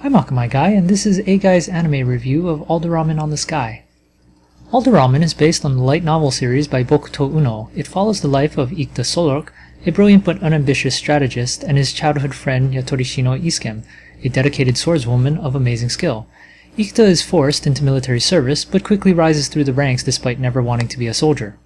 I'm Akamai Guy, and this is A Guy's anime review of Alderamin on the Sky. Alderamin is based on the light novel series by Bokuto Uno. It follows the life of Ikta Solork, a brilliant but unambitious strategist, and his childhood friend Yatorishino Iskem, a dedicated swordswoman of amazing skill. Ikta is forced into military service, but quickly rises through the ranks despite never wanting to be a soldier.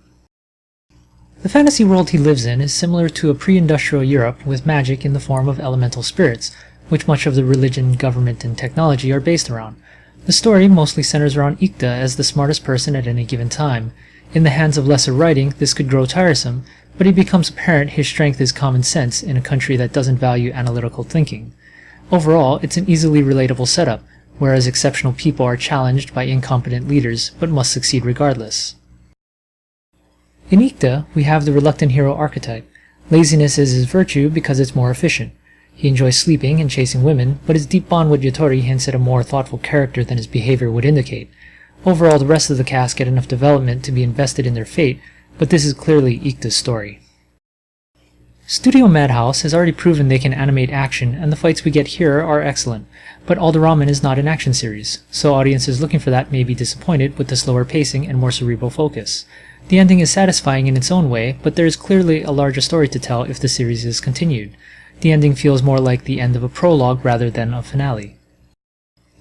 The fantasy world he lives in is similar to a pre-industrial Europe with magic in the form of elemental spirits, which much of the religion, government, and technology are based around. The story mostly centers around Ikta as the smartest person at any given time. In the hands of lesser writing, this could grow tiresome, but it becomes apparent his strength is common sense in a country that doesn't value analytical thinking. Overall, it's an easily relatable setup, whereas exceptional people are challenged by incompetent leaders, but must succeed regardless. In Ikta, we have the reluctant hero archetype. Laziness is his virtue because it's more efficient. He enjoys sleeping and chasing women, but his deep bond with Yatori hints at a more thoughtful character than his behavior would indicate. Overall, the rest of the cast get enough development to be invested in their fate, but this is clearly Ikta's story. Studio Madhouse has already proven they can animate action, and the fights we get here are excellent, but Alderamin is not an action series, so audiences looking for that may be disappointed with the slower pacing and more cerebral focus. The ending is satisfying in its own way, but there is clearly a larger story to tell if the series is continued. The ending feels more like the end of a prologue rather than a finale.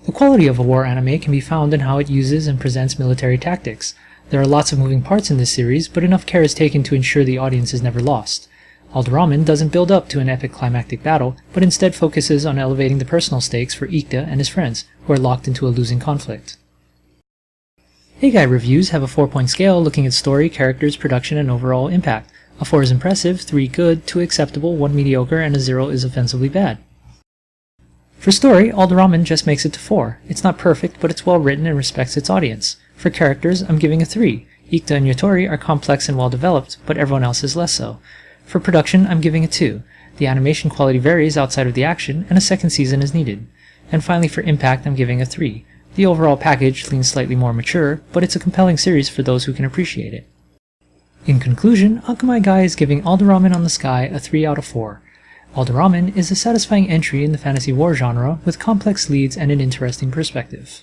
The quality of a war anime can be found in how it uses and presents military tactics. There are lots of moving parts in this series, but enough care is taken to ensure the audience is never lost. Alderamin doesn't build up to an epic climactic battle, but instead focuses on elevating the personal stakes for Ikta and his friends, who are locked into a losing conflict. A Guy reviews have a 4-point scale looking at story, characters, production, and overall impact. A 4 is impressive, 3 good, 2 acceptable, 1 mediocre, and a 0 is offensively bad. For story, Alderamin just makes it to 4. It's not perfect, but it's well written and respects its audience. For characters, I'm giving a 3. Ikta and Yatori are complex and well developed, but everyone else is less so. For production, I'm giving a 2. The animation quality varies outside of the action, and a second season is needed. And finally for impact, I'm giving a 3. The overall package leans slightly more mature, but it's a compelling series for those who can appreciate it. In conclusion, Akamai Guy is giving Alderamin on the Sky a 3 out of 4. Alderamin is a satisfying entry in the fantasy war genre with complex leads and an interesting perspective.